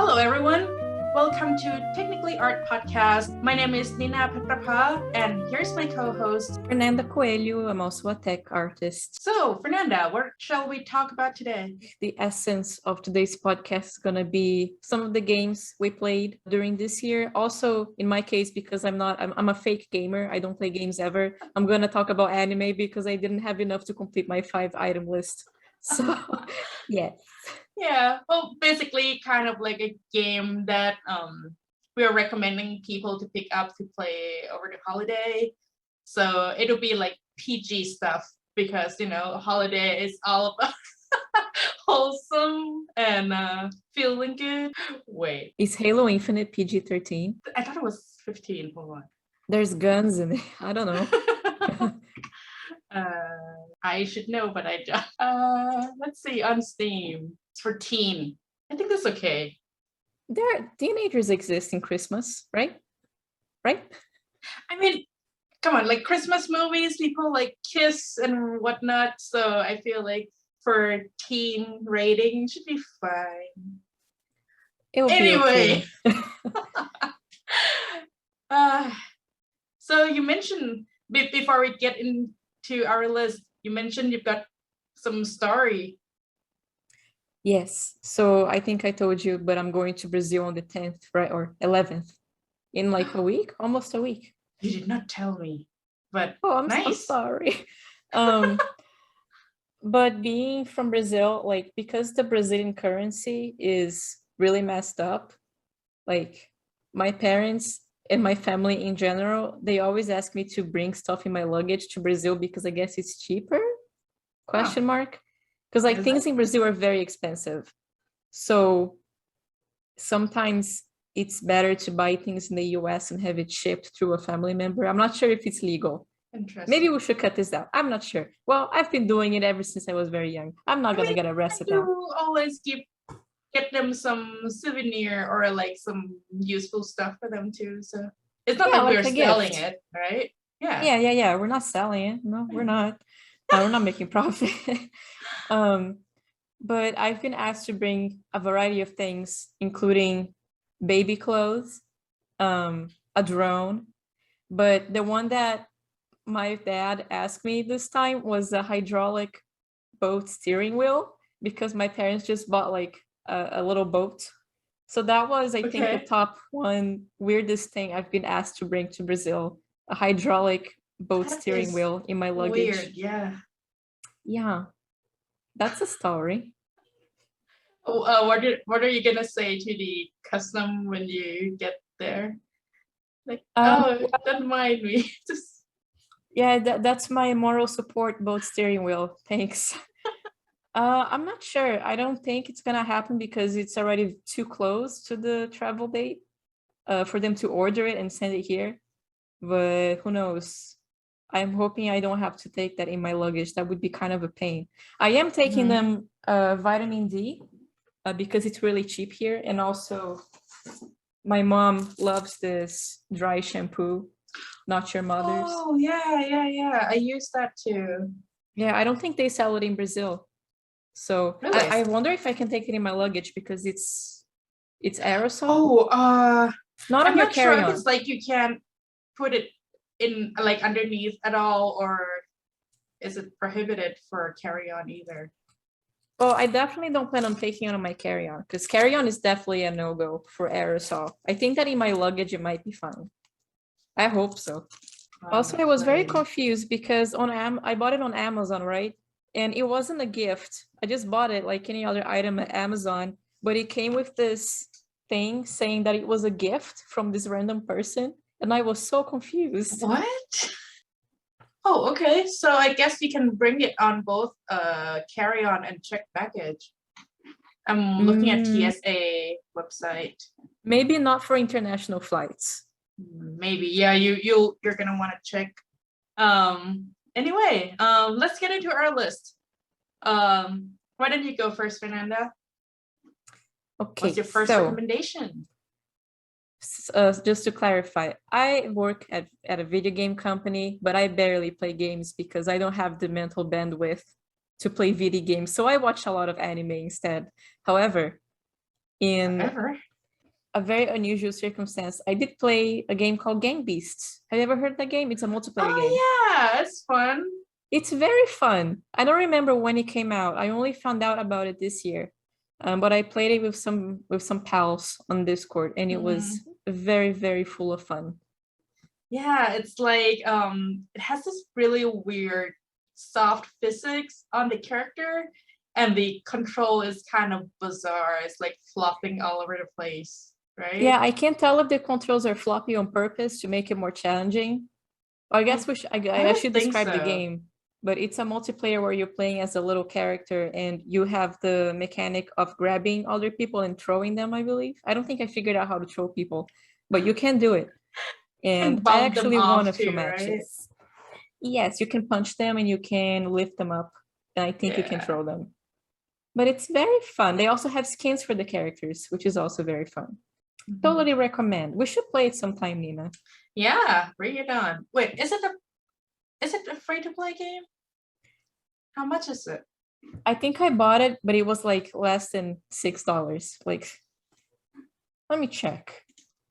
Hello, everyone. Welcome to Technically Art Podcast. My name is Nina Petchprapa, and here's my co-host, Fernanda Coelho. I'm also a tech artist. So, Fernanda, what shall we talk about today? The essence of today's podcast is going to be some of the games we played during this year. Also, in my case, because I'm a fake gamer. I don't play games ever. I'm going to talk about anime because I didn't have enough to complete my 5-item list. So, yes. Yeah, well, basically kind of like a game that we are recommending people to pick up to play over the holiday. So it'll be like PG stuff because, holiday is all about wholesome and feeling good. Wait. Is Halo Infinite PG-13? I thought it was 15. Hold on. There's guns in it. I don't know. I should know, but I don't. Let's see, on Steam. It's for teen. I think that's okay. Teenagers exist in Christmas, right? Right? I mean, come on, like Christmas movies, people like kiss and whatnot. So I feel like for teen rating, it should be fine. Anyway. So you mentioned, before we get into our list, you mentioned you've got some story. Yes. So I think I told you, but I'm going to Brazil on the 10th, right? Or 11th in like a week, almost a week. You did not tell me, but I'm nice. So sorry. But being from Brazil, like, because the Brazilian currency is really messed up, like my parents and my family in general, they always ask me to bring stuff in my luggage to Brazil because I guess it's cheaper? Question mark. Because like things in Brazil are very expensive. So sometimes it's better to buy things in the US and have it shipped through a family member. I'm not sure if it's legal. Interesting. Maybe we should cut this out. I'm not sure. Well, I've been doing it ever since I was very young. I'm not going to get arrested now. You always get them some souvenir or like some useful stuff for them too. So it's not like we're selling it, right? Yeah. We're not selling it. No, we're not. We're not making profit. But I've been asked to bring a variety of things, including baby clothes, a drone. But the one that my dad asked me this time was a hydraulic boat steering wheel, because my parents just bought like a little boat. So that was, I think, the top one weirdest thing I've been asked to bring to Brazil, a hydraulic boat steering wheel in my luggage. Weird, yeah. Yeah, that's a story. What are you gonna say to the custom when you get there? Like, don't mind me. Yeah, that's my moral support boat steering wheel. Thanks. I'm not sure. I don't think it's gonna happen because it's already too close to the travel date for them to order it and send it here. But who knows? I'm hoping I don't have to take that in my luggage. That would be kind of a pain. I am taking them vitamin D because it's really cheap here. And also my mom loves this dry shampoo, Not Your Mother's. Oh, yeah. I use that too. Yeah, I don't think they sell it in Brazil. So really? I wonder if I can take it in my luggage because it's aerosol. Not on your carry-on. Sure if it's like you can't put it in like underneath at all, or is it prohibited for carry-on either? Well, I definitely don't plan on taking it on my carry-on because carry-on is definitely a no-go for aerosol. I think that in my luggage it might be fine. I hope so. Also, I was very confused because I bought it on Amazon, right? And it wasn't a gift. I just bought it like any other item at Amazon, but it came with this thing saying that it was a gift from this random person. And I was so confused. What? Oh, okay. So I guess you can bring it on both carry-on and checked baggage. I'm looking at TSA website. Maybe not for international flights. Maybe, yeah. You're gonna want to check. Anyway, let's get into our list. Why don't you go first, Fernanda? Okay. What's your first recommendation? Just to clarify, I work at a video game company, but I barely play games because I don't have the mental bandwidth to play video games. So I watch a lot of anime instead. However, in Ever. a very unusual circumstance. I did play a game called Gangbeast. Have you ever heard that game? It's a multiplayer game. Oh yeah, it's fun. It's very fun. I don't remember when it came out. I only found out about it this year. But I played it with some pals on Discord, and it was very, very full of fun. Yeah, it's like it has this really weird soft physics on the character, and the control is kind of bizarre. It's like flopping all over the place, right? Yeah, I can't tell if the controls are floppy on purpose to make it more challenging. I guess I should describe the game, but it's a multiplayer where you're playing as a little character and you have the mechanic of grabbing other people and throwing them, I believe. I don't think I figured out how to throw people, but you can do it. And I actually won a few matches. Right? Yes, you can punch them and you can lift them up. And I think you can throw them. But it's very fun. They also have skins for the characters, which is also very fun. Totally recommend. We should play it sometime, Nina. Yeah, bring it on. Wait, is it a free-to-play game? How much is it? I think I bought it, but it was like less than $6. Like, let me check.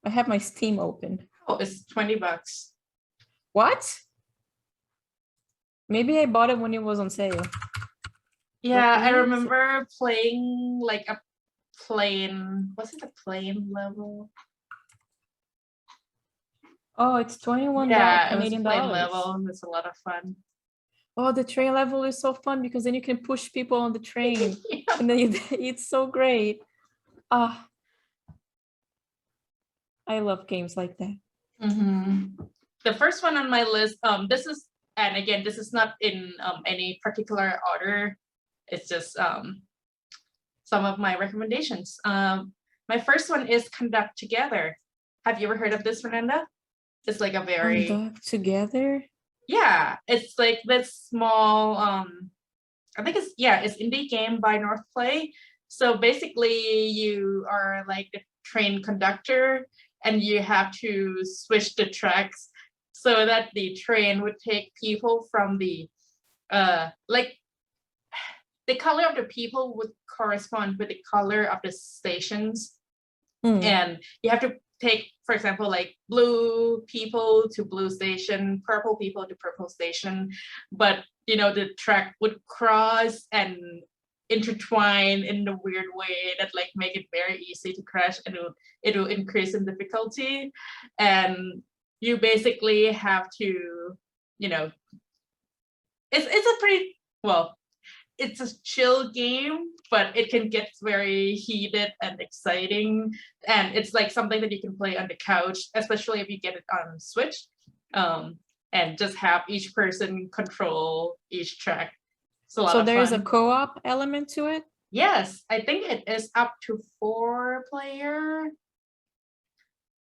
I have my Steam open. Oh, it's $20. What? Maybe I bought it when it was on sale. Yeah, I remember playing like a plane. Was it a plane level? Oh, it's 21 Canadian dollars. Plane level. It's a lot of fun. Oh, the train level is so fun because then you can push people on the train. And then it's so great. I love games like that. The first one on my list, this is not in any particular order. It's just some of my recommendations. My first one is Conduct Together. Have you ever heard of this, Fernanda? It's like a very Conduct Together? Yeah, it's like this small I think it's indie game by North Play. So basically you are like the train conductor and you have to switch the tracks so that the train would take people from the like the color of the people would correspond with the color of the stations. And you have to take, for example, like blue people to blue station, purple people to purple station, but the track would cross and intertwine in a weird way that like make it very easy to crash, and it'll increase in difficulty, and you basically have to it's a pretty it's a chill game, but it can get very heated and exciting, and it's like something that you can play on the couch, especially if you get it on Switch, and just have each person control each track. So there's a co-op element to it? Yes, I think it is up to 4-player.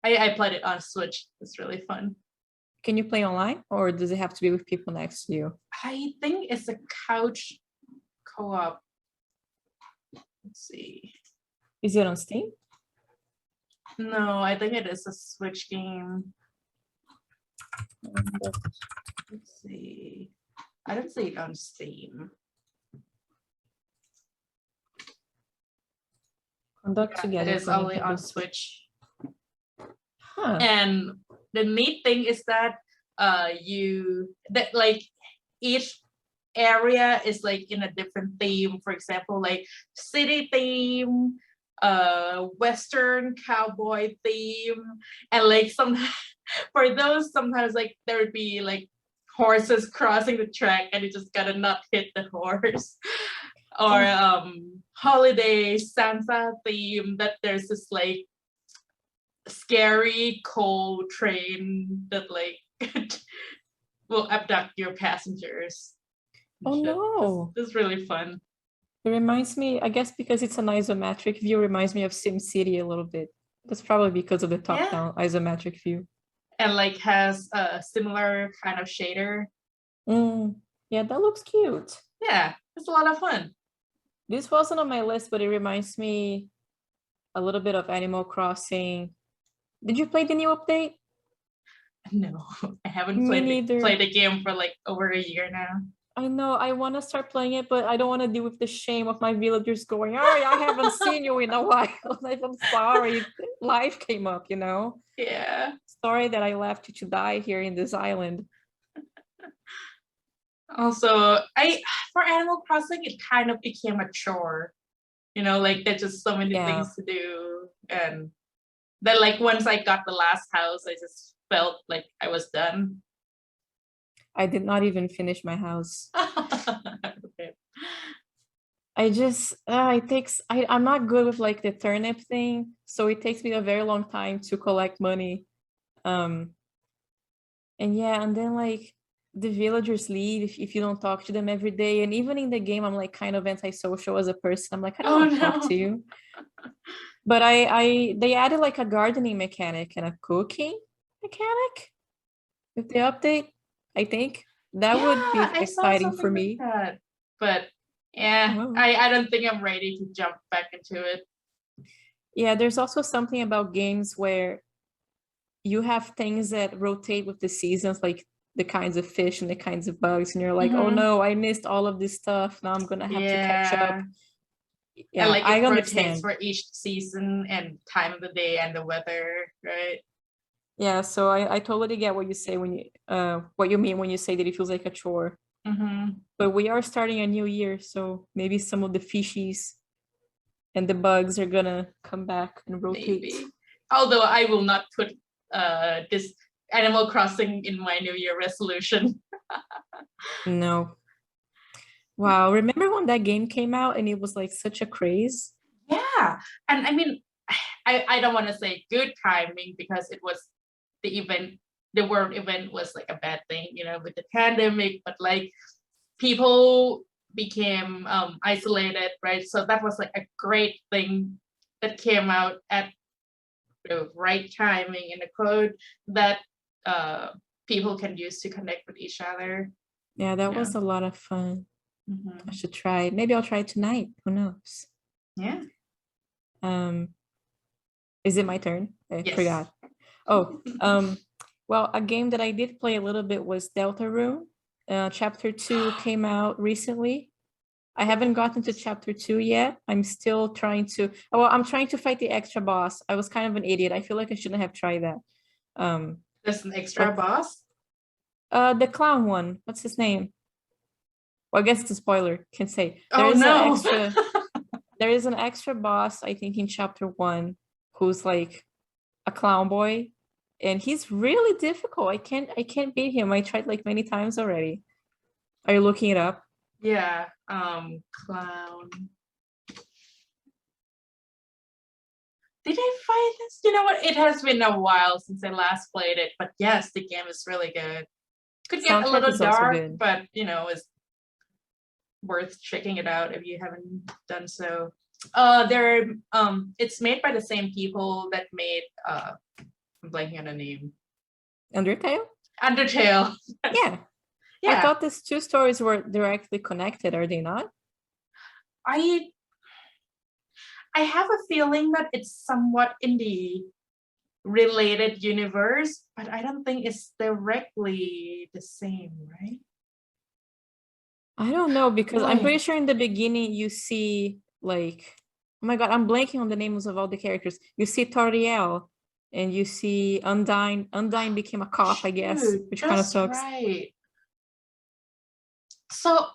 I played it on Switch. It's really fun. Can you play online, or does it have to be with people next to you? I think it's a couch co-op. Let's see. Is it on Steam? No, I think it is a Switch game. Let's see. I don't see it on Steam. Conduct Together. It is only on Switch. Huh. And the neat thing is that like each area is like in a different theme. For example, like city theme, Western cowboy theme, and like for those sometimes like there would be like horses crossing the track and you just gotta not hit the horse. Or holiday Santa theme, that there's this like scary cold train that like will abduct your passengers. Oh no. This is really fun. It reminds me, I guess because it's an isometric view, reminds me of SimCity a little bit. That's probably because of the top-down isometric view. And like has a similar kind of shader. Yeah, that looks cute. Yeah, it's a lot of fun. This wasn't on my list, but it reminds me a little bit of Animal Crossing. Did you play the new update? No, I haven't played the game for like over a year now. I know I want to start playing it, but I don't want to deal with the shame of my villagers going, "Oh, I haven't seen you in a while. I'm sorry, life came up, you know. Yeah. Sorry that I left you to die here in this island." Also, for Animal Crossing, it kind of became a chore. You know, like there's just so many Yeah. things to do, and then like once I got the last house, I just felt like I was done. I did not even finish my house. Okay. I just it takes I'm not good with like the turnip thing, so it takes me a very long time to collect money. And yeah, and then like the villagers leave if you don't talk to them every day. And even in the game, I'm like kind of antisocial as a person. I'm like, I don't Oh want to talk no. to you. But they added like a gardening mechanic and a cooking mechanic with the update, I think. That would be Yeah, I saw exciting for something like me. that. But yeah, Oh. I don't think I'm ready to jump back into it. Yeah, there's also something about games where you have things that rotate with the seasons, like the kinds of fish and the kinds of bugs, and you're like, oh Mhm. no, I missed all of this stuff. Now I'm gonna have to catch up. Yeah. And Yeah, like I it rotates understand. for each season and time of the day and the weather, right? Yeah, so I totally get what you say when you what you mean when you say that it feels like a chore. Mm-hmm. But we are starting a new year, so maybe some of the fishies and the bugs are gonna come back and rotate. Maybe. Although I will not put this Animal Crossing in my New Year resolution. No. Wow, remember when that game came out and it was like such a craze? Yeah. And I mean, I don't want to say good timing because it was the event, the world event was like a bad thing, you know, with the pandemic, but like people became isolated, right? So that was like a great thing that came out at the right timing in the code that uh, people can use to connect with each other. Yeah, that Yeah. was a lot of fun. I Mm-hmm. should try it. Maybe I'll try it tonight. Who knows? Yeah. Um, is it my turn? I Yes. forgot. Oh, well, a game that I did play a little bit was Deltarune. Chapter 2 came out recently. I haven't gotten to chapter 2 yet. I'm still trying to, well, I'm trying to fight the extra boss. I was kind of an idiot. I feel like I shouldn't have tried that. There's an extra But boss. the clown one, what's his name? Well, I guess it's a spoiler. Can't say. Oh no. There is an extra boss, I think, in chapter 1, who's like a clown boy, and he's really difficult. I can't beat him. I tried like many times already. Are you looking it up? Yeah. Clown. Did I find this? You know what? It has been a while since I last played it, but yes, the game is really good. Could get a Soundtrack little is also dark, good. but you know, it's worth checking it out if you haven't done so. It's made by the same people that made I'm blanking on the name. Undertale? Undertale. Yeah. I Yeah. thought these two stories were directly connected. Are they not? I have a feeling that it's somewhat in the related universe, but I don't think it's directly the same, right? I don't know, because I'm Boy. pretty sure in the beginning you see like, oh my god, I'm blanking on the names of all the characters. You see Toriel and you see Undyne. Undyne became a cop, I guess, Shoot, which kind of that's sucks. right. So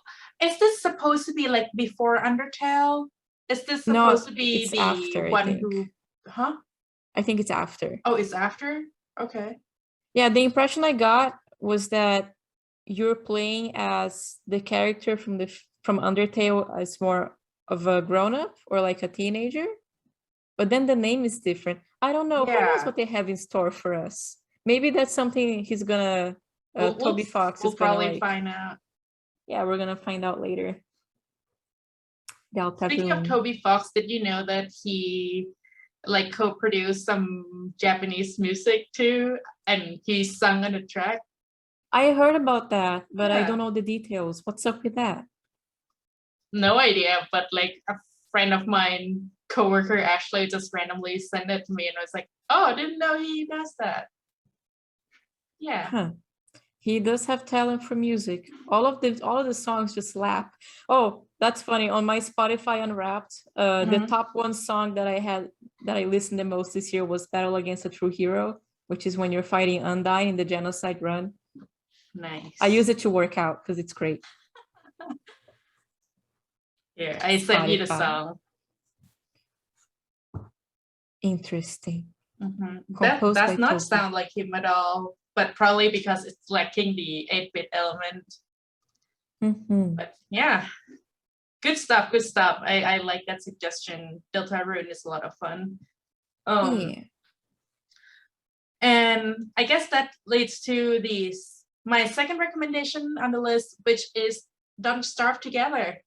is this supposed to be like before Undertale? Is this No, supposed to be it's the after, I one think. who, huh? I think it's after. Oh, it's after? Okay. Yeah, the impression I got was that you're playing as the character from Undertale as more of a grown-up or like a teenager, but then the name is different. I don't know. Who knows Yeah. what they have in store for us? Maybe that's something he's gonna Toby Fox is We'll gonna probably like. find out. Yeah, we're gonna find out later. Speaking of Toby Fox, did you know that he like co-produced some Japanese music too, and he sung on the track? I heard about that, but I Yeah. don't know the details. What's up with that? No idea, but like a friend of mine, coworker Ashley, just randomly sent it to me, and I was like, "Oh, I didn't know he does that." Yeah. Huh. He does have talent for music. All of the songs just slap. Oh, that's funny. On my Spotify Unwrapped, the Mhm. top one song that I listened the most this year was Battle Against a True Hero, which is when you're fighting Undyne in the genocide run. Nice. I use it to work out because it's great. Here, I sent you the Spotify. song. Interesting. That Composed does by not Toki. sound like him at all, but probably because it's lacking the 8-bit element. But yeah, good stuff, good stuff. I like that suggestion. Deltarune is a lot of fun. Yeah. And I guess that leads to my second recommendation on the list, which is Don't Starve Together.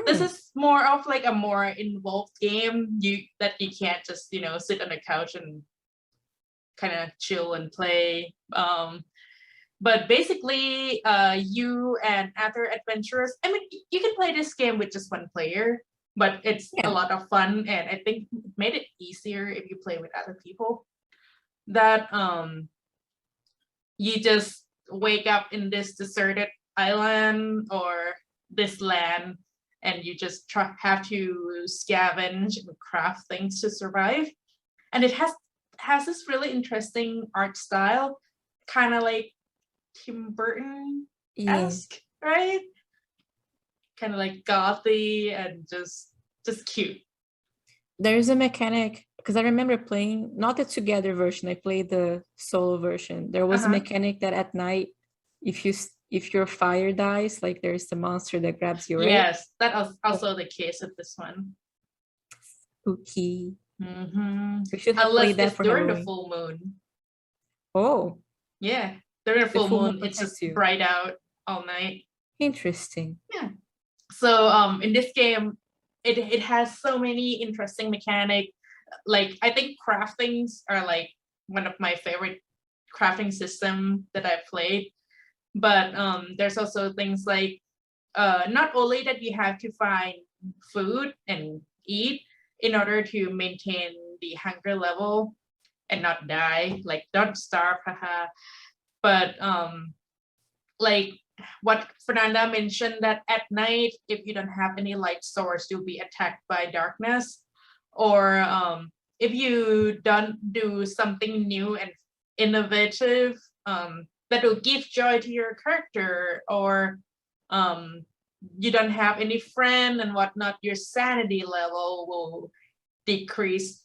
This is more of like a more involved game that you can't just sit on the couch and kind of chill and play. But basically, you and other adventurers. I mean, you can play this game with just one player, but it's a lot of fun, and I think it made it easier if you play with other people. That you just wake up in this deserted island or this land, and you just have to scavenge and craft things to survive. And it has this really interesting art style, kind of like Tim Burton-esque, right? Kind of like gothy and just cute. There's a mechanic, because I remember playing, not the together version, I played the solo version. There was a mechanic that at night, if your fire dies, like there's the monster that grabs you, right? Yes, that was also the case of this one. Spooky. We should have Unless played that it's for during Halloween. the full moon. Oh. Yeah, during the full moon, it's just you. bright out all night. Interesting. Yeah. So in this game, it has so many interesting mechanics. Like I think craftings are like one of my favorite crafting system that I've played. But there's also things like not only that you have to find food and eat in order to maintain the hunger level and not die, like don't starve, haha. But like what Fernanda mentioned, that at night, if you don't have any light source, you'll be attacked by darkness. Or if you don't do something new and innovative that will give joy to your character, or you don't have any friend and whatnot, your sanity level will decrease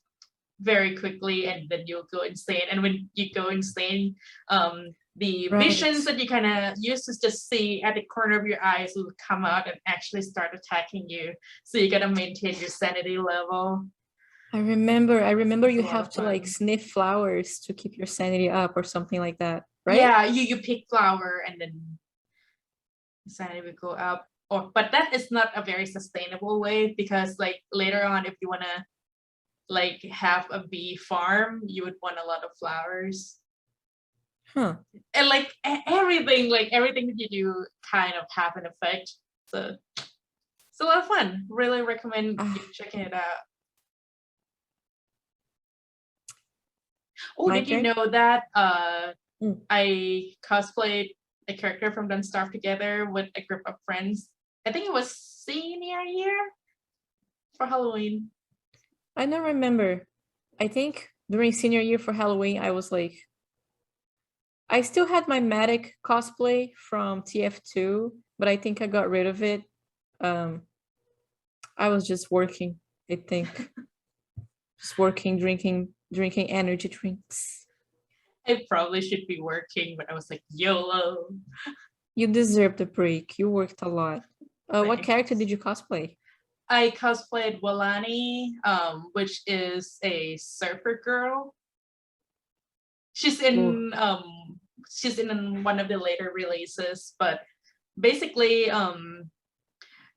very quickly, and then you'll go insane. And when you go insane, the visions that you kind of used to just see at the corner of your eyes will come out and actually start attacking you. So you gotta maintain your sanity level. I remember you have to like sniff flowers to keep your sanity up or something like that, right? Yeah, you pick flower and then sanity will go up. But that is not a very sustainable way, because like later on, if you wanna like have a bee farm, you would want a lot of flowers. And like everything that you do kind of have an effect. So it's a lot of fun. Really recommend you checking it out. Oh, did you know that I cosplayed a character from Don't Starve Together with a group of friends? I think it was senior year for Halloween. I don't remember. I think during senior year for Halloween, I was like, I still had my Medic cosplay from TF2, but I think I got rid of it. I was just working, I think. Just working, drinking energy drinks. I probably should be working, but I was like, YOLO. You deserved a break. You worked a lot. What character did you cosplay? I cosplayed Walani, which is a surfer girl. She's in one of the later releases, but basically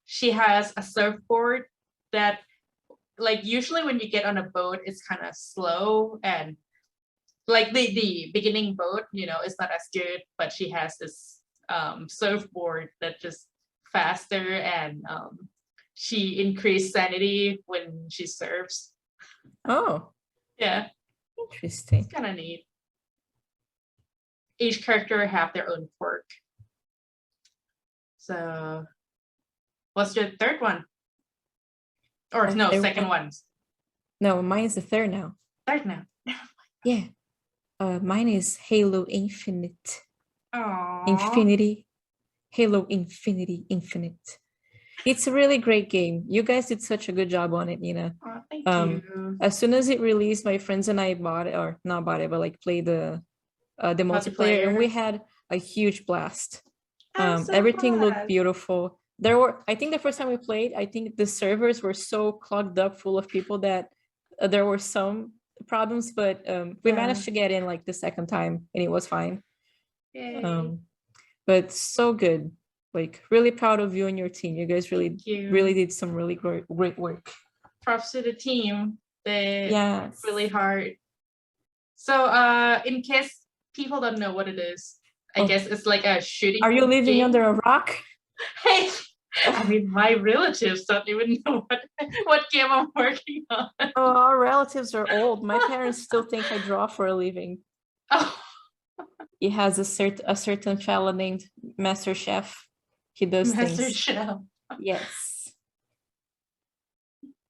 she has a surfboard that, like, usually when you get on a boat, it's kind of slow, and like the beginning boat, is not as good, but she has this surfboard that just faster, and she increased sanity when she surfs. Oh, yeah, interesting. it's kind of neat. each character have their own quirk. So what's your third one? Or no, second one. No, mine is the third now. Third now. Yeah. Mine is Halo Infinite. Aww. Infinity. Halo Infinite. It's a really great game. You guys did such a good job on it, Nina. Oh, thank you. As soon as it released, my friends and I bought it, or not bought it, but like played the multiplayer, and we had a huge blast. Everything looked beautiful. I think the first time we played, I think the servers were so clogged up full of people that there were some problems, but we managed to get in like the second time and it was fine. But so good. Like really proud of you and your team. You guys really did some really great work. Props to the team. They really hard. So in case people don't know what it is, I guess it's like a shooting. Are you living under a rock? Hey, I mean, my relatives don't even know what game I'm working on. Oh, our relatives are old. My parents still think I draw for a living. Oh. He has a certain fellow named Master Chef. He does Master things. Chef. Yes.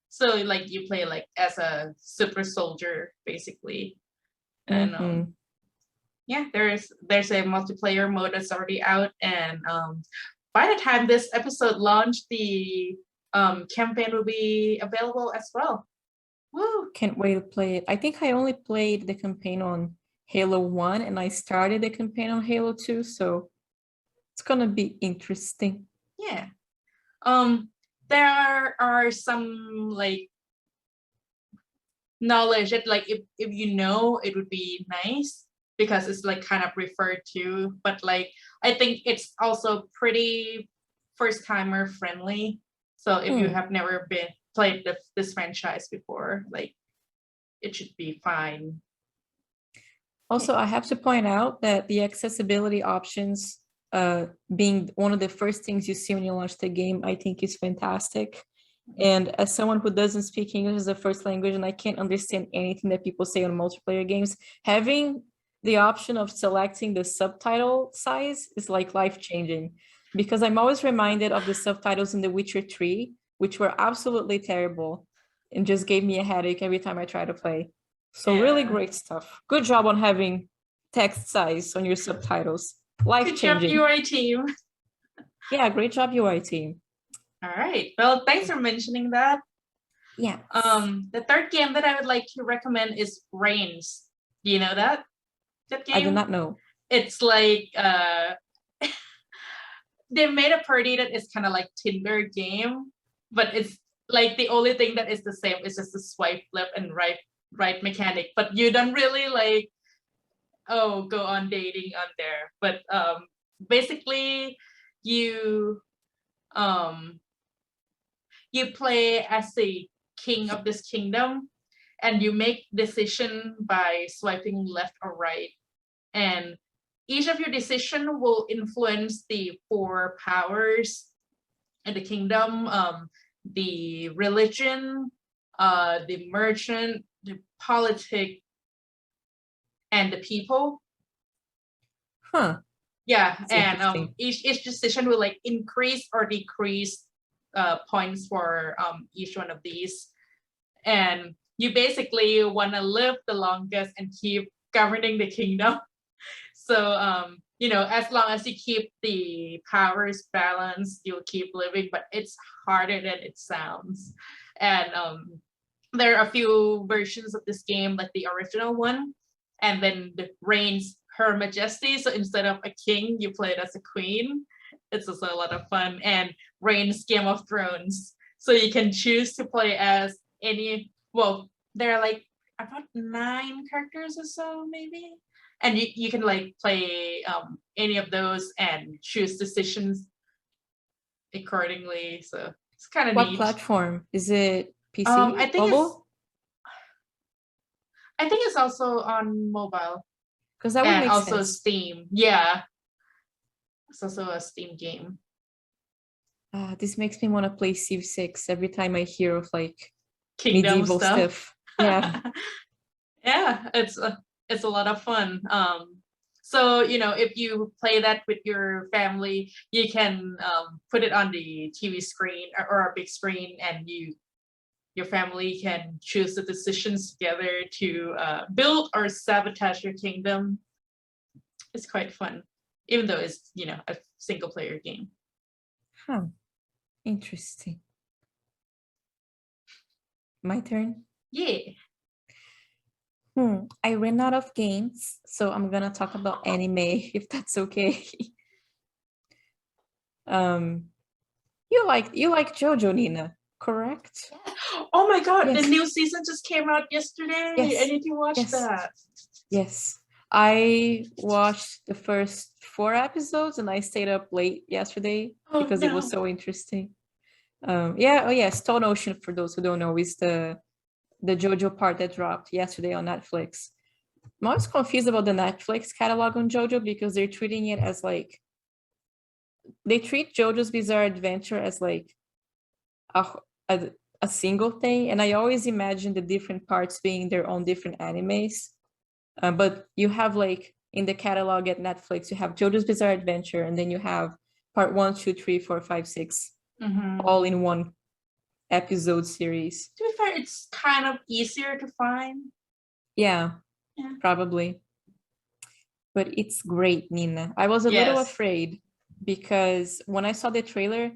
So like you play like as a super soldier basically, and yeah, there's a multiplayer mode that's already out, and by the time this episode launched, the campaign will be available as well. Woo! Can't wait to play it. I think I only played the campaign on Halo 1 and I started the campaign on Halo 2, so it's gonna be interesting. Yeah. There are some like knowledge that like if you know, it would be nice because it's like kind of referred to, but like I think it's also pretty first timer friendly. So if you have never played this franchise before, like it should be fine. Also, I have to point out that the accessibility options being one of the first things you see when you launch the game, I think is fantastic. And as someone who doesn't speak English as a first language and I can't understand anything that people say on multiplayer games, having the option of selecting the subtitle size is like life-changing, because I'm always reminded of the subtitles in The Witcher 3, which were absolutely terrible and just gave me a headache every time I try to play. So really great stuff. Good job on having text size on your subtitles. Life-changing. Good job, UI team. Yeah, great job, UI team. All right. Well, thanks for mentioning that. Yeah. The third game that I would like to recommend is Reigns. Do you know that game? I do not know. It's like they made a party that is kind of like Tinder game, but it's like the only thing that is the same is just the swipe left and right mechanic. But you don't really like go on dating on there. But basically you play as the king of this kingdom, and you make decision by swiping left or right, and each of your decision will influence the 4 powers in the kingdom: the religion, the merchant, the politic, and the people. Yeah. That's and each decision will like increase or decrease points for each one of these, and you basically want to live the longest and keep governing the kingdom. So you know, as long as you keep the powers balanced, you'll keep living, but it's harder than it sounds. And there are a few versions of this game, like the original one, and then the Reigns Her Majesty. So instead of a king, you play it as a queen. It's also a lot of fun. And Reigns Game of Thrones. So you can choose to play as any, well, there are like about 9 characters or so, maybe. And you can like play any of those and choose decisions accordingly. So it's kind of neat. What platform? Is it PC? I think mobile? I think it's also on mobile. Because that would make sense. And also Steam. Yeah. It's also a Steam game. This makes me want to play Civ 6 every time I hear of like Kingdom medieval stuff. Yeah. Yeah, it's a lot of fun. So, if you play that with your family, you can put it on the TV screen or a big screen, and your family can choose the decisions together to build or sabotage your kingdom. It's quite fun, even though it's, a single player game. Huh. Interesting. My turn? Yeah. I ran out of games, so I'm gonna talk about anime, if that's okay. You like JoJo, Nina, correct? Oh my god, Yes. the new season just came out yesterday. Yes. I need to watch Yes. that. Yes. I watched the first 4 episodes and I stayed up late yesterday because it was so interesting. Stone Ocean, for those who don't know, is the JoJo part that dropped yesterday on Netflix. I'm always confused about the Netflix catalog on JoJo because they're treating it as like, they treat JoJo's Bizarre Adventure as like a single thing, and I always imagine the different parts being their own different animes. But you have like in the catalog at Netflix, you have JoJo's Bizarre Adventure, and then you have part 1, 2, 3, 4, 5, 6, all in one episode series. To be fair, it's kind of easier to find. Yeah, probably. But it's great, Nina. I was a little afraid because when I saw the trailer,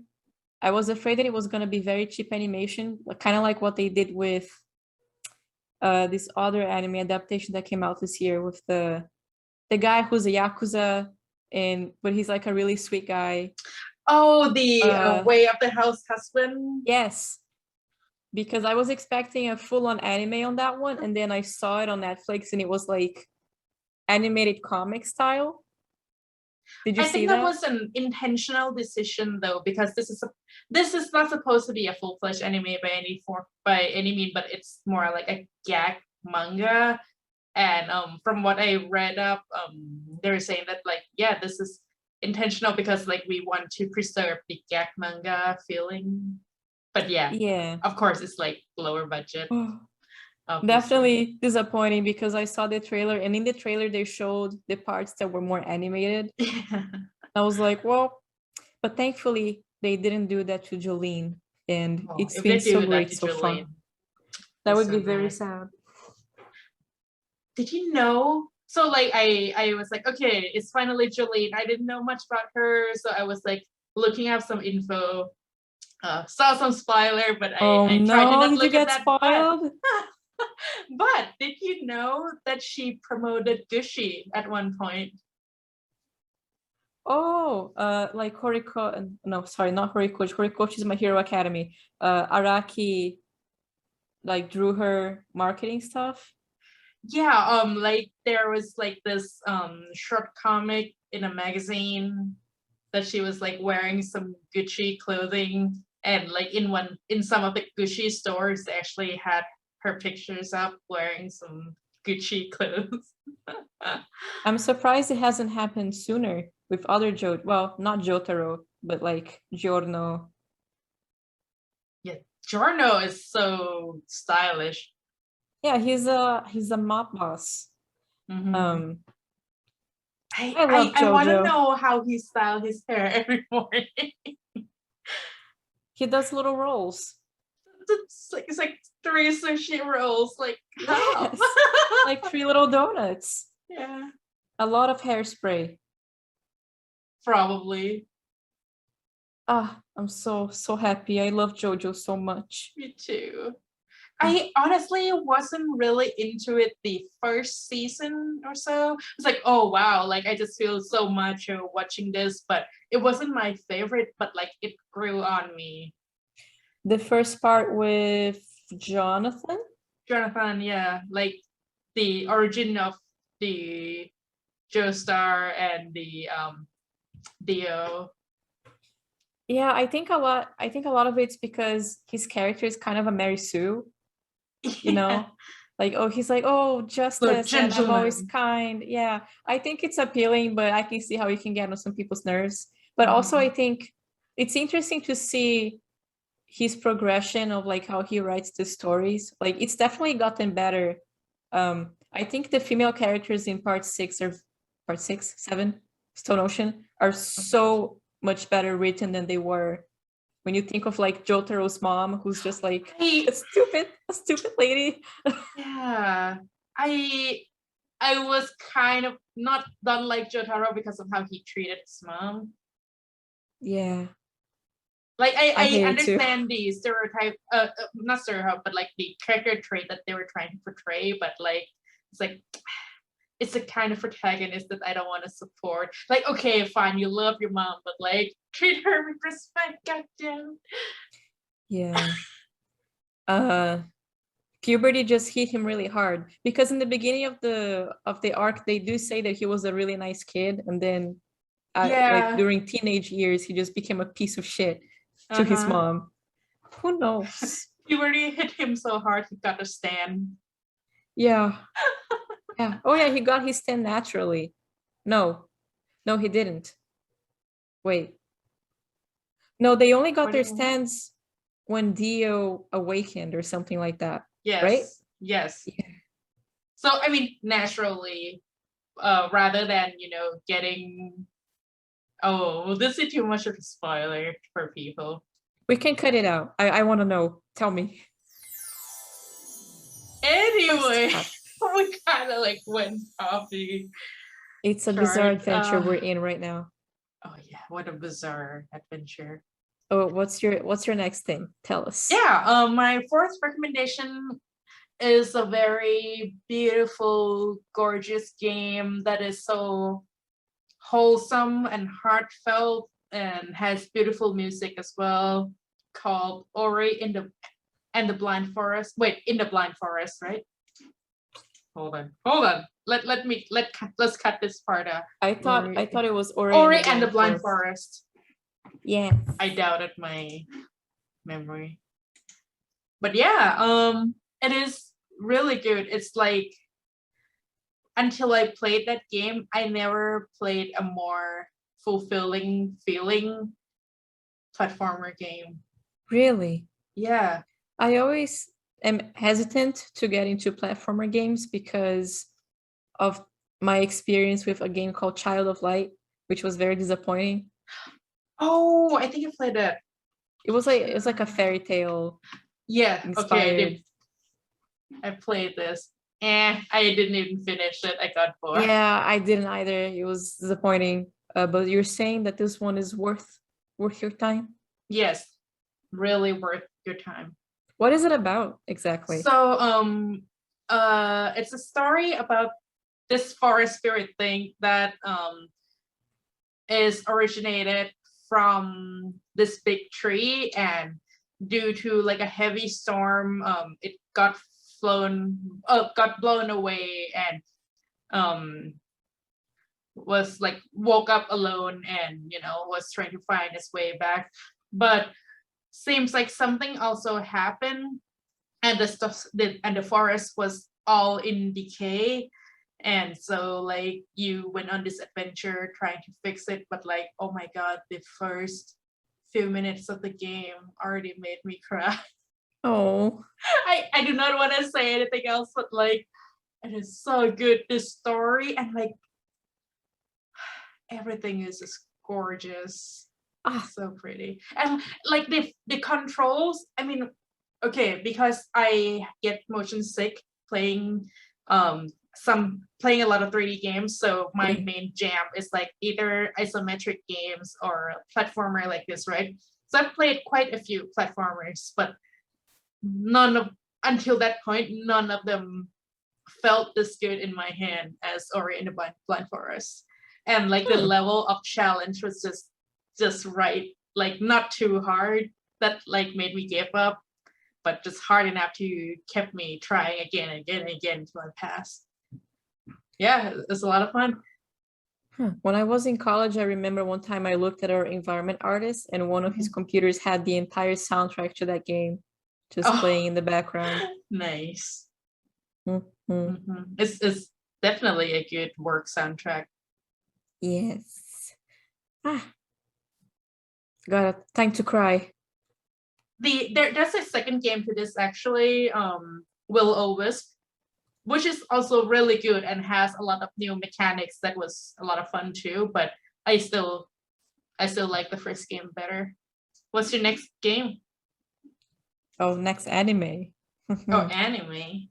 I was afraid that it was going to be very cheap animation, kind of like what they did with this other anime adaptation that came out this year with the guy who's a Yakuza, but he's like a really sweet guy. Oh, the Way of the House Husband? Yes. Because I was expecting a full-on anime on that one, and then I saw it on Netflix and it was like animated comic style. Did you see that? I think that was an intentional decision though, because this is not supposed to be a full-fledged anime by any mean, but it's more like a gag manga. And from what I read up, they were saying that this is intentional because we want to preserve the gag manga feeling. But of course it's lower budget. Definitely disappointing because I saw the trailer, and in the trailer they showed the parts that were more animated. I was like, well, but thankfully they didn't do that to Jolene, and it's been so great so far. That would be very sad. Did you know? So I was like, okay, it's finally Jolene. I didn't know much about her, so I was looking up some info. Saw some spoiler, but I tried to not look at that. Spoiled? But did you know that she promoted Gushi at one point? Oh, like Horiko, no, sorry, not Horikoshi. Horikoshi is My Hero Academy. Araki, drew her marketing stuff. Yeah, there was this short comic in a magazine that she was wearing some Gucci clothing, and in some of the Gucci stores they actually had her pictures up wearing some Gucci clothes. I'm surprised it hasn't happened sooner with other not Jotaro, but Giorno. Yeah, Giorno is so stylish. Yeah, he's a mob boss. I want to know how he styles his hair every morning. He does little rolls. It's like 3 sushi rolls, how? Yes. 3 little donuts. Yeah. A lot of hairspray. Probably. I'm so happy. I love JoJo so much. Me too. I honestly wasn't really into it the first season or so. It's oh wow, I just feel so macho watching this, but it wasn't my favorite, but it grew on me. The first part with Jonathan? Jonathan, yeah. The origin of the Joestar and the Dio. Yeah, I think a lot of it's because his character is kind of a Mary Sue. You know, he's justice, and I'm always kind. Yeah, I think it's appealing, but I can see how it can get on some people's nerves. But also I think it's interesting to see his progression of how he writes the stories. It's definitely gotten better. I think the female characters in part part 6, 7, Stone Ocean, are so much better written than they were. When you think of like Jotaro's mom, who's just like a stupid lady. Yeah, I was kind of not done like Jotaro because of how he treated his mom. Yeah. Like I I hate it too. understand the stereotype, not stereotype, but like the character trait that they were trying to portray, but like it's a kind of protagonist that I don't want to support. Like, okay, fine, you love your mom, but like treat her with respect, goddamn. Yeah. Puberty just hit him really hard because in the beginning of the arc they do say that he was a really nice kid, and then like during teenage years he just became a piece of shit to his mom. Who knows? Puberty hit him so hard he got a stand. Yeah. Oh yeah, he got his stand naturally. No, he didn't. Wait. No, they only got their stands when Dio awakened or something like that. Yes. Right? Yes. Yeah. So I mean, naturally, rather than getting. Oh, this is too much of a spoiler for people. We can cut it out. I want to know. Tell me. Anyway, we kind of like went off the. It's a bizarre adventure we're in right now. Oh yeah, what a bizarre adventure. Oh, what's your next thing? Tell us. Yeah, my fourth recommendation is a very beautiful, gorgeous game that is so wholesome and heartfelt and has beautiful music as well, called Ori and the Blind Forest. Wait, in the Blind Forest, right? Hold on. Let's cut this part out. I thought it was Ori and the Blind Forest. Yeah. I doubted my memory. But yeah, it is really good. It's like until I played that game, I never played a more fulfilling feeling platformer game. Really? Yeah. I always am hesitant to get into platformer games because of my experience with a game called Child of Light, which was very disappointing. Oh, I think I played that. It was like a fairy tale. Yeah. Inspired. Okay. I played this. I didn't even finish it. I got bored. Yeah, I didn't either. It was disappointing. But you're saying that this one is worth your time? Yes, really worth your time. What is it about exactly? So it's a story about this forest spirit thing that is originated from this big tree, and due to like a heavy storm, it got blown away, and was like woke up alone, and was trying to find his way back, but seems like something also happened, and the forest was all in decay, and so like you went on this adventure trying to fix it, but like, oh my god, the first few minutes of the game already made me cry. Oh, I do not want to say anything else, but like it is so good, this story, and like everything is just gorgeous. So pretty, and like the controls, I mean, okay, because I get motion sick playing playing a lot of 3D games, so my main jam is like either isometric games or a platformer like this, right? So I've played quite a few platformers, but until that point, none of them felt this good in my hand as Ori in the Blind Forest. And like the level of challenge was just right, like not too hard that like made me give up, but just hard enough to kept me trying again and again and again until I passed. Yeah, it's a lot of fun. When I was in college, I remember one time I looked at our environment artist, and one of his computers had the entire soundtrack to that game just playing in the background. Nice. Mm-hmm. It's definitely a good work soundtrack. Yes. Got it. Time to cry. There's a second game to this actually, Will-O-Wisp, which is also really good and has a lot of new mechanics that was a lot of fun too. But I still like the first game better. What's your next game? Oh, next anime. Oh, anime.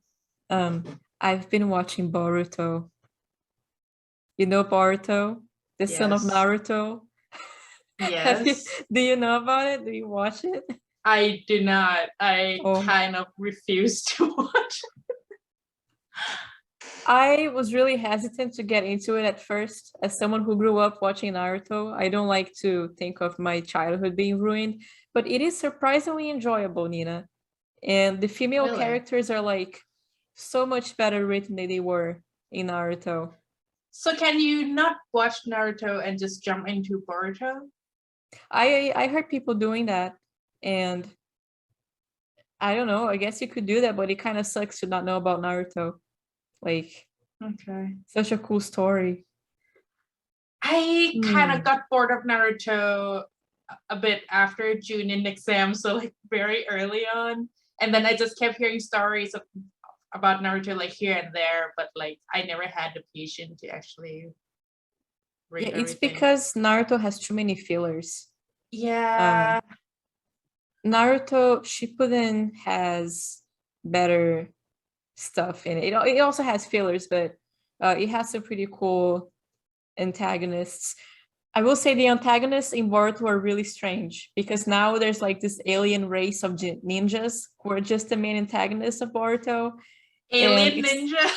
I've been watching Boruto. You know Boruto, the son of Yes. Naruto. Yes. Do you know about it? Do you watch it? I do not. I Oh. kind of refuse to watch. I was really hesitant to get into it at first. As someone who grew up watching Naruto, I don't like to think of my childhood being ruined, but it is surprisingly enjoyable, Nina. And the female Really? characters are like so much better written than they were in Naruto. So can you not watch Naruto and just jump into Boruto? I heard people doing that, and I don't know, I guess you could do that, but it kind of sucks to not know about Naruto. Like, okay, such a cool story. I kind of got bored of Naruto a bit after Junin exam, so like very early on, and then I just kept hearing stories about Naruto like here and there, but like I never had the patience to actually read Yeah, it's everything. because Naruto has too many fillers. Yeah. Naruto Shippuden has better stuff in it. It also has fillers, but it has some pretty cool antagonists. I will say the antagonists in Boruto are really strange because now there's like this alien race of ninjas who are just the main antagonists of Boruto. Alien ninja.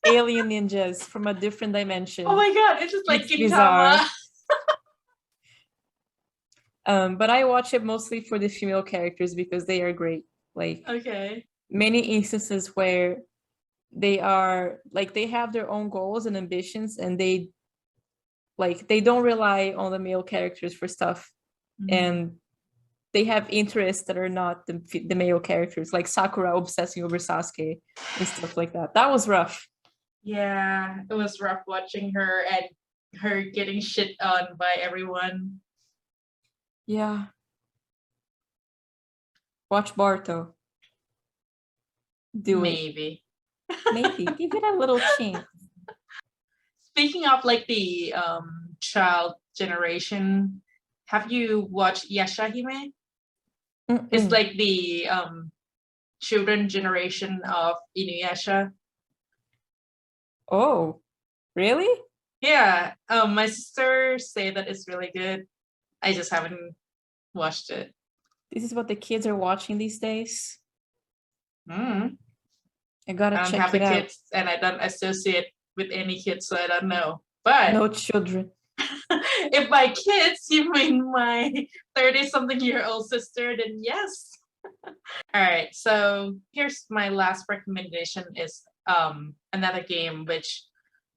Alien ninjas from a different dimension. Oh my god, it's just like it's bizarre. But I watch it mostly for the female characters because they are great. Like, okay, many instances where they are like they have their own goals and ambitions, and they don't rely on the male characters for stuff, and they have interests that are not the male characters, like Sakura obsessing over Sasuke and stuff like that. That was rough. Yeah, it was rough watching her and her getting shit on by everyone. Yeah. Watch Boruto. Do Maybe. Maybe. Give it a little chance. Speaking of like the child generation, have you watched Yashahime? It's like the children generation of Inuyasha. Oh, really? Yeah. My sister say that it's really good. I just haven't watched it. This is what the kids are watching these days. I gotta check it out. Kids, and I don't associate with any kids, so I don't know. But no children. If by kids you mean my 30-something-year-old sister, then yes. All right, so here's my last recommendation is another game which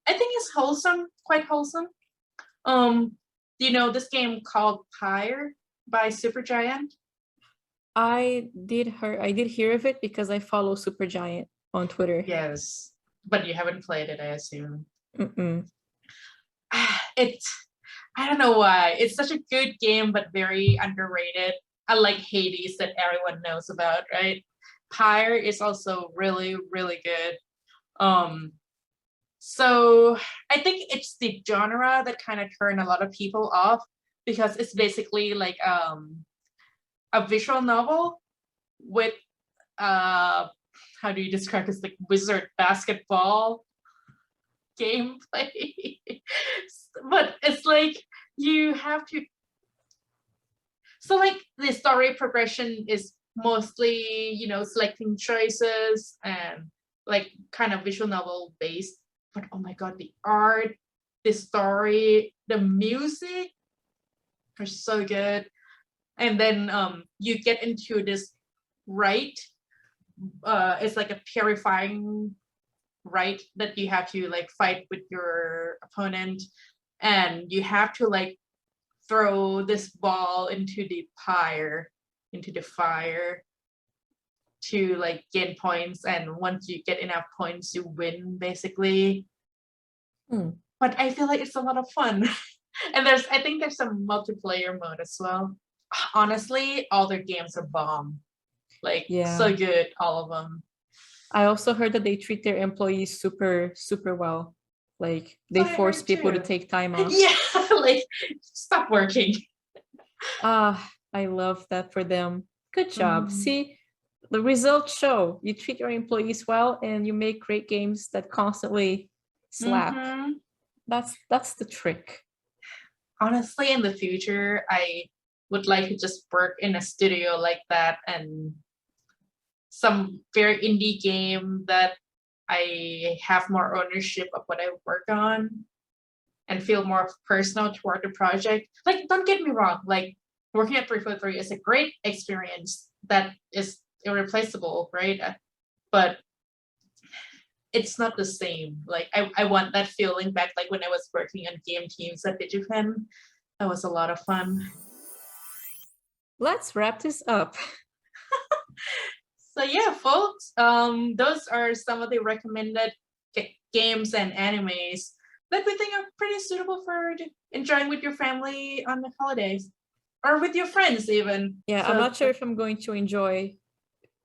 I think is wholesome, quite wholesome. Do you know this game called Pyre by Supergiant? I did hear of it because I follow Supergiant on Twitter. Yes, but you haven't played it, I assume. I don't know why. It's such a good game, but very underrated. Unlike Hades that everyone knows about, right? Pyre is also really, really good. So I think it's the genre that kind of turned a lot of people off because it's basically like a visual novel with how do you describe this, like wizard basketball gameplay. But it's like you have to, so like the story progression is mostly, you know, selecting choices and like kind of visual novel based, but oh my god, the art, the story, the music are so good. And then you get into this rite, it's like a purifying rite that you have to like fight with your opponent, and you have to like throw this ball into the pyre, into the fire, to like gain points, and once you get enough points you win basically. But I feel like it's a lot of fun. And I think there's some multiplayer mode as well. Honestly, all their games are bomb, like so good, all of them. I also heard that they treat their employees super, super well. Like they I force heard people to too. take time off. Yeah, like stop working. I love that for them. Good job. Mhm. See, the results show you treat your employees well and you make great games that constantly slap. Mhm. That's the trick. Honestly, in the future, I would like to just work in a studio like that and some very indie game that I have more ownership of what I work on and feel more personal toward the project. Like, don't get me wrong, like working at 343 is a great experience that is irreplaceable, right? But it's not the same. Like I want that feeling back, like when I was working on game teams at DigiPen. That was a lot of fun. Let's wrap this up. So yeah, folks, those are some of the recommended games and animes that we think are pretty suitable for enjoying with your family on the holidays or with your friends even. Yeah, So, I'm not sure if I'm going to enjoy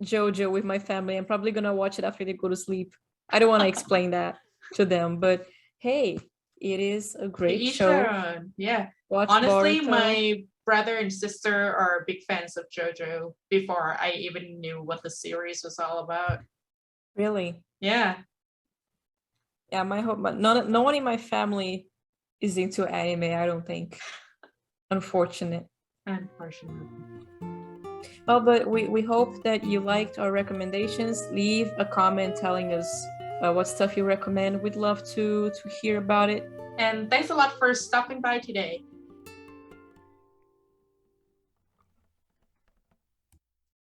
JoJo with my family. I'm probably gonna watch it after they go to sleep. I don't want to explain that to them, but hey, it is a great each show. their own. Yeah. Watch Honestly, Boruto. my brother and sister are big fans of JoJo before I even knew what the series was all about. Really? Yeah. Yeah, my hope, but no one in my family is into anime, I don't think. Unfortunate. Unfortunately. Well, but we hope that you liked our recommendations. Leave a comment telling us what stuff you recommend. We'd love to hear about it. And thanks a lot for stopping by today.